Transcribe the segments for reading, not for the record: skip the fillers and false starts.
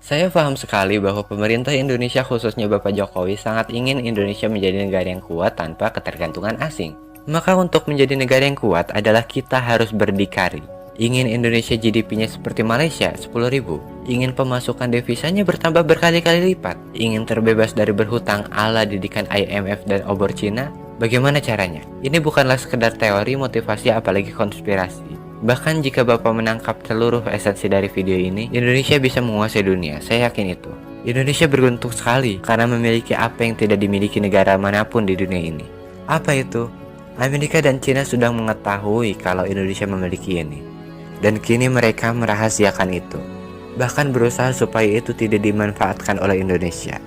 Saya paham sekali bahwa pemerintah Indonesia khususnya Bapak Jokowi sangat ingin Indonesia menjadi negara yang kuat tanpa ketergantungan asing. Maka untuk menjadi negara yang kuat adalah kita harus berdikari. Ingin Indonesia GDP-nya seperti Malaysia 10.000, ingin pemasukan devisanya bertambah berkali-kali lipat, ingin terbebas dari berhutang ala didikan IMF dan obor Cina, bagaimana caranya? Ini bukanlah sekedar teori, motivasi, apalagi konspirasi. Bahkan jika Bapak menangkap seluruh esensi dari video ini, Indonesia bisa menguasai dunia, saya yakin itu. Indonesia beruntung sekali karena memiliki apa yang tidak dimiliki negara manapun di dunia ini. Apa itu? Amerika dan Cina sudah mengetahui kalau Indonesia memiliki ini. Dan kini mereka merahasiakan itu. Bahkan berusaha supaya itu tidak dimanfaatkan oleh Indonesia.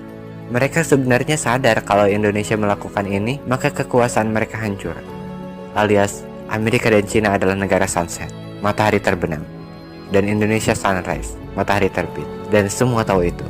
Mereka sebenarnya sadar kalau Indonesia melakukan ini, maka kekuasaan mereka hancur. Alias, Amerika dan Cina adalah negara sunset, matahari terbenam, dan Indonesia sunrise, matahari terbit, dan semua tahu itu.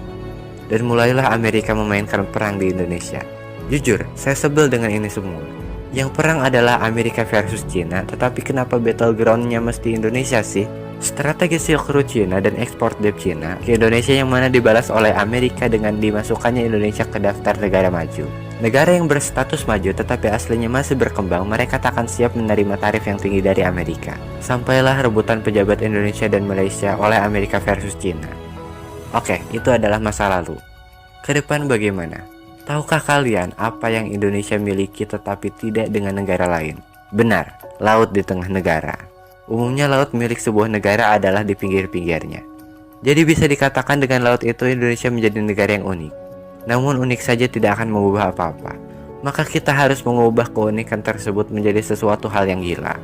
Dan mulailah Amerika memainkan perang di Indonesia. Jujur, saya sebel dengan ini semua. Yang perang adalah Amerika versus Cina, tetapi kenapa battlegroundnya mesti Indonesia sih? Strategi Silk Road Cina dan ekspor debt Cina ke Indonesia yang mana dibalas oleh Amerika dengan dimasukkannya Indonesia ke daftar negara maju. Negara yang berstatus maju tetapi aslinya masih berkembang, mereka tak akan siap menerima tarif yang tinggi dari Amerika. Sampailah rebutan pejabat Indonesia dan Malaysia oleh Amerika versus Cina. Oke, itu adalah masa lalu. Ke depan bagaimana? Tahukah kalian apa yang Indonesia miliki tetapi tidak dengan negara lain? Benar, laut di tengah negara. Umumnya laut milik sebuah negara adalah di pinggir-pinggirnya. Jadi bisa dikatakan dengan laut itu Indonesia menjadi negara yang unik. Namun unik saja tidak akan mengubah apa-apa. Maka kita harus mengubah keunikan tersebut menjadi sesuatu hal yang gila.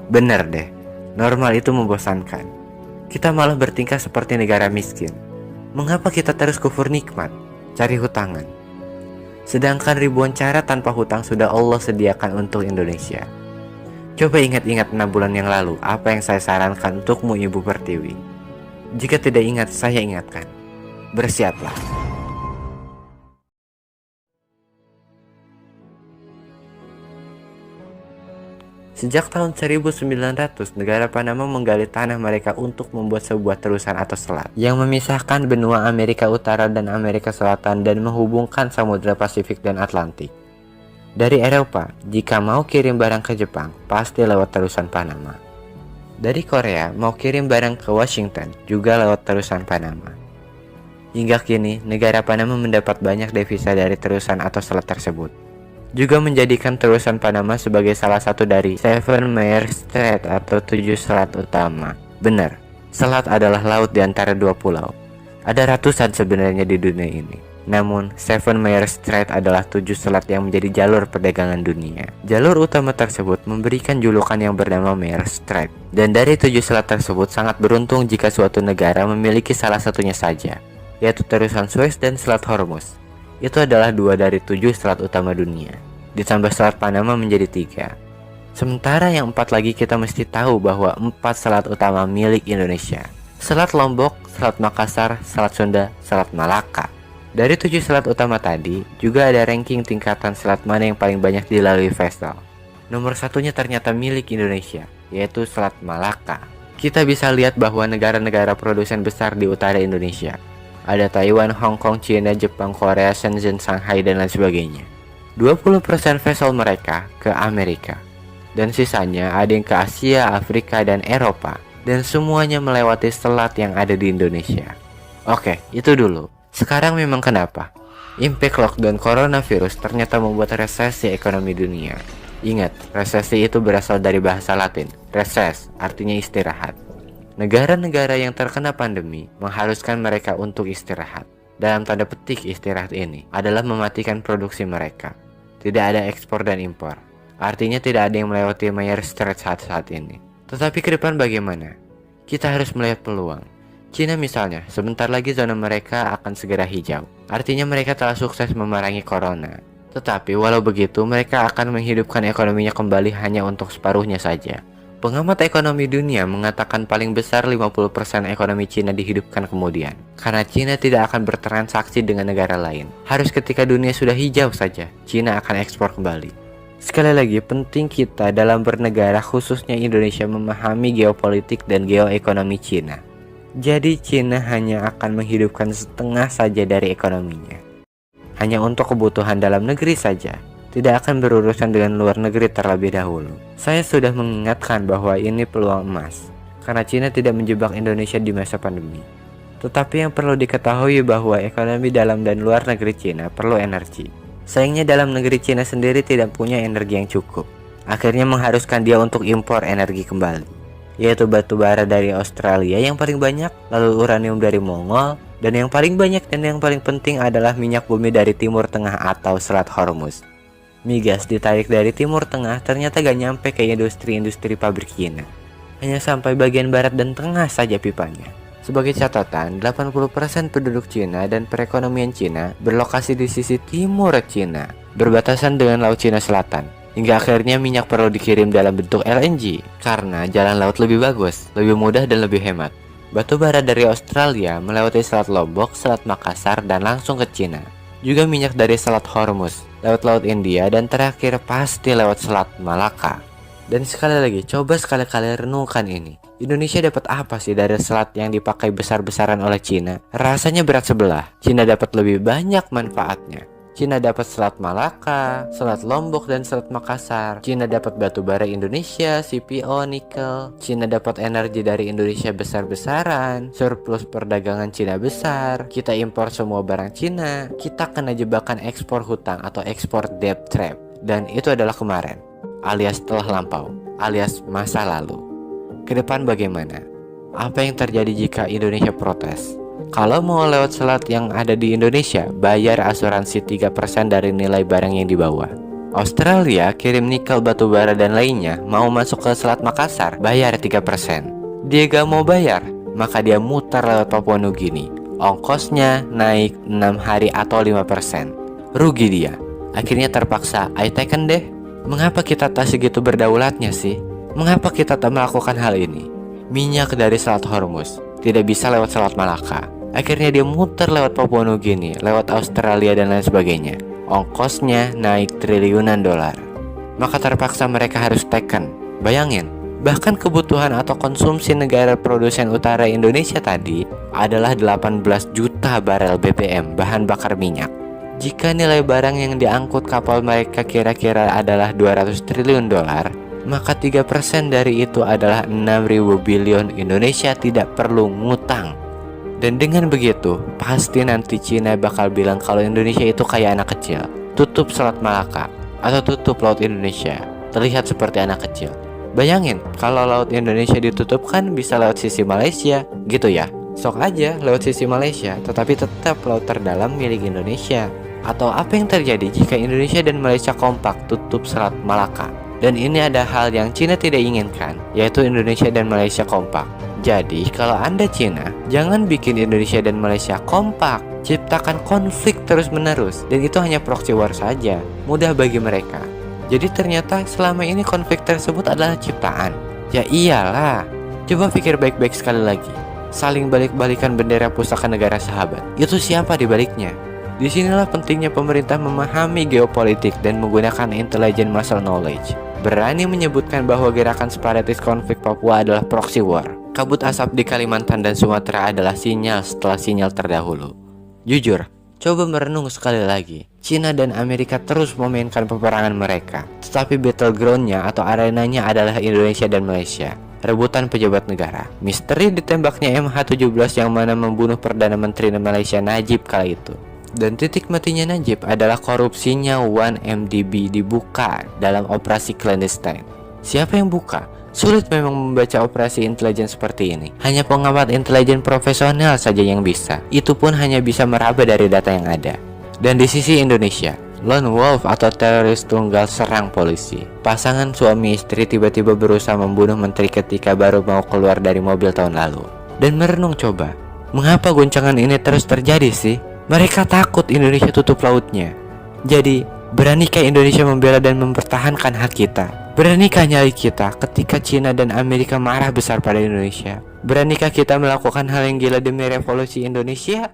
Bener deh, normal itu membosankan. Kita malah bertingkah seperti negara miskin. Mengapa kita terus kufur nikmat, cari hutangan? Sedangkan ribuan cara tanpa hutang sudah Allah sediakan untuk Indonesia. Coba ingat-ingat 6 bulan yang lalu, apa yang saya sarankan untukmu Ibu Pertiwi. Jika tidak ingat, saya ingatkan. Bersiaplah. Sejak tahun 1900, negara Panama menggali tanah mereka untuk membuat sebuah terusan atau selat yang memisahkan benua Amerika Utara dan Amerika Selatan dan menghubungkan Samudra Pasifik dan Atlantik. Dari Eropa, jika mau kirim barang ke Jepang, pasti lewat terusan Panama. Dari Korea, mau kirim barang ke Washington, juga lewat terusan Panama. Hingga kini, negara Panama mendapat banyak devisa dari terusan atau selat tersebut. Juga menjadikan terusan Panama sebagai salah satu dari Seven Major Strait atau 7 selat utama. Benar, selat adalah laut di antara 2 pulau. Ada ratusan sebenarnya di dunia ini. Namun, Seven Major Strait adalah 7 selat yang menjadi jalur perdagangan dunia. Jalur utama tersebut memberikan julukan yang bernama Major Strait. Dan dari 7 selat tersebut sangat beruntung jika suatu negara memiliki salah satunya saja, yaitu terusan Suez dan Selat Hormuz. Itu adalah 2 dari 7 selat utama dunia. Ditambah selat Panama menjadi 3. Sementara yang 4 lagi kita mesti tahu bahwa 4 selat utama milik Indonesia. Selat Lombok, Selat Makassar, Selat Sunda, Selat Malaka. Dari 7 selat utama tadi, juga ada ranking tingkatan selat mana yang paling banyak dilalui vessel. Nomor satunya ternyata milik Indonesia, yaitu Selat Malaka. Kita bisa lihat bahwa negara-negara produsen besar di utara Indonesia. Ada Taiwan, Hong Kong, China, Jepang, Korea, Shenzhen, Shanghai, dan lain sebagainya. 20% vessel mereka ke Amerika. Dan sisanya ada yang ke Asia, Afrika, dan Eropa. Dan semuanya melewati selat yang ada di Indonesia. Oke, itu dulu. Sekarang memang kenapa? Impact lockdown coronavirus ternyata membuat resesi ekonomi dunia. Ingat, resesi itu berasal dari bahasa Latin. Reses, artinya istirahat. Negara-negara yang terkena pandemi mengharuskan mereka untuk istirahat. Dalam tanda petik istirahat ini adalah mematikan produksi mereka. Tidak ada ekspor dan impor. Artinya tidak ada yang melewati Major Strait saat ini. Tetapi ke depan bagaimana? Kita harus melihat peluang. Cina misalnya, sebentar lagi zona mereka akan segera hijau. Artinya mereka telah sukses memerangi corona. Tetapi walau begitu mereka akan menghidupkan ekonominya kembali hanya untuk separuhnya saja. Pengamat ekonomi dunia mengatakan paling besar 50% ekonomi Cina dihidupkan kemudian. Karena Cina tidak akan bertransaksi dengan negara lain. Harus ketika dunia sudah hijau saja, Cina akan ekspor kembali. Sekali lagi, penting kita dalam bernegara khususnya Indonesia memahami geopolitik dan geoekonomi Cina. Jadi Cina hanya akan menghidupkan setengah saja dari ekonominya. Hanya untuk kebutuhan dalam negeri saja. Tidak akan berurusan dengan luar negeri terlebih dahulu. Saya sudah mengingatkan bahwa ini peluang emas. Karena Cina tidak menjebak Indonesia di masa pandemi. Tetapi yang perlu diketahui bahwa ekonomi dalam dan luar negeri Cina perlu energi. Sayangnya dalam negeri Cina sendiri tidak punya energi yang cukup. Akhirnya mengharuskan dia untuk impor energi kembali, yaitu batu bara dari Australia yang paling banyak, lalu uranium dari Mongol, dan yang paling banyak dan yang paling penting adalah minyak bumi dari Timur Tengah atau Selat Hormuz. Migas ditarik dari Timur Tengah ternyata gak nyampe ke industri-industri pabrik Cina. Hanya sampai bagian barat dan tengah saja pipanya. Sebagai catatan, 80% penduduk Cina dan perekonomian Cina berlokasi di sisi timur Cina, berbatasan dengan Laut Cina Selatan. Hingga akhirnya minyak perlu dikirim dalam bentuk LNG, karena jalan laut lebih bagus, lebih mudah dan lebih hemat. Batu bara dari Australia melewati Selat Lombok, Selat Makassar, dan langsung ke Cina. Juga minyak dari Selat Hormuz, lewat Laut India, dan terakhir pasti lewat Selat Malaka. Dan sekali lagi, coba sekali-kali renungkan ini. Indonesia dapat apa sih dari selat yang dipakai besar-besaran oleh Cina? Rasanya berat sebelah. Cina dapat lebih banyak manfaatnya. Cina dapat Selat Malaka, Selat Lombok, dan Selat Makassar. Cina dapat batu bara Indonesia, CPO, nikel. Cina dapat energi dari Indonesia besar-besaran. Surplus perdagangan Cina besar. Kita impor semua barang Cina. Kita kena jebakan ekspor hutang atau ekspor debt trap. Dan itu adalah kemarin, alias telah lampau, alias masa lalu. Kedepan bagaimana? Apa yang terjadi jika Indonesia protes? Kalau mau lewat selat yang ada di Indonesia, bayar asuransi 3% dari nilai barang yang dibawa. Australia kirim nikel, batu bara, dan lainnya, mau masuk ke Selat Makassar, bayar 3%. Dia gak mau bayar, maka dia mutar lewat Papua Nugini. Ongkosnya naik 6 hari atau 5%. Rugi dia. Akhirnya terpaksa, I taken deh. Mengapa kita tak segitu berdaulatnya sih? Mengapa kita tak melakukan hal ini? Minyak dari Selat Hormuz tidak bisa lewat Selat Malaka. Akhirnya dia muter lewat Papua Nugini, lewat Australia, dan lain sebagainya. Ongkosnya naik triliunan dolar. Maka terpaksa mereka harus taken. Bayangin, bahkan kebutuhan atau konsumsi negara produsen utara Indonesia tadi adalah 18 juta barel BBM bahan bakar minyak. Jika nilai barang yang diangkut kapal mereka kira-kira adalah 200 triliun dolar, maka 3% dari itu adalah 6.000 bilion. Indonesia tidak perlu ngutang. Dan dengan begitu, pasti nanti Cina bakal bilang kalau Indonesia itu kayak anak kecil. Tutup Selat Malaka atau tutup Laut Indonesia, terlihat seperti anak kecil. Bayangin, kalau Laut Indonesia ditutup kan bisa lewat sisi Malaysia, gitu ya. Sok aja lewat sisi Malaysia, tetapi tetap laut terdalam milik Indonesia. Atau apa yang terjadi jika Indonesia dan Malaysia kompak tutup Selat Malaka? Dan ini ada hal yang Cina tidak inginkan, yaitu Indonesia dan Malaysia kompak. Jadi kalau Anda Cina, jangan bikin Indonesia dan Malaysia kompak. Ciptakan konflik terus-menerus, dan itu hanya proxy war saja, mudah bagi mereka. Jadi ternyata selama ini konflik tersebut adalah ciptaan. Ya iyalah. Coba pikir baik-baik sekali lagi. Saling balik-balikan bendera pusaka negara sahabat. Itu siapa di baliknya? Disinilah pentingnya pemerintah memahami geopolitik dan menggunakan intelligent muscle knowledge. Berani menyebutkan bahwa gerakan separatis konflik Papua adalah proxy war. Kabut asap di Kalimantan dan Sumatera adalah sinyal setelah sinyal terdahulu. Jujur, coba merenung sekali lagi. Cina dan Amerika terus memainkan peperangan mereka, tetapi battlegroundnya atau arenanya adalah Indonesia dan Malaysia. Rebutan pejabat negara. Misteri ditembaknya MH17 yang mana membunuh Perdana Menteri Malaysia Najib kala itu. Dan titik matinya Najib adalah korupsinya 1MDB dibuka dalam operasi clandestine. Siapa yang buka? Sulit memang membaca operasi intelijen seperti ini. Hanya pengamat intelijen profesional saja yang bisa. Itu pun hanya bisa meraba dari data yang ada. Dan di sisi Indonesia, lone wolf atau teroris tunggal serang polisi. Pasangan suami istri tiba-tiba berusaha membunuh menteri ketika baru mau keluar dari mobil tahun lalu. Dan merenung coba, mengapa guncangan ini terus terjadi sih? Mereka takut Indonesia tutup lautnya. Jadi, beranikah Indonesia membela dan mempertahankan hak kita? Beranikah nyali kita ketika Cina dan Amerika marah besar pada Indonesia? Beranikah kita melakukan hal yang gila demi revolusi Indonesia?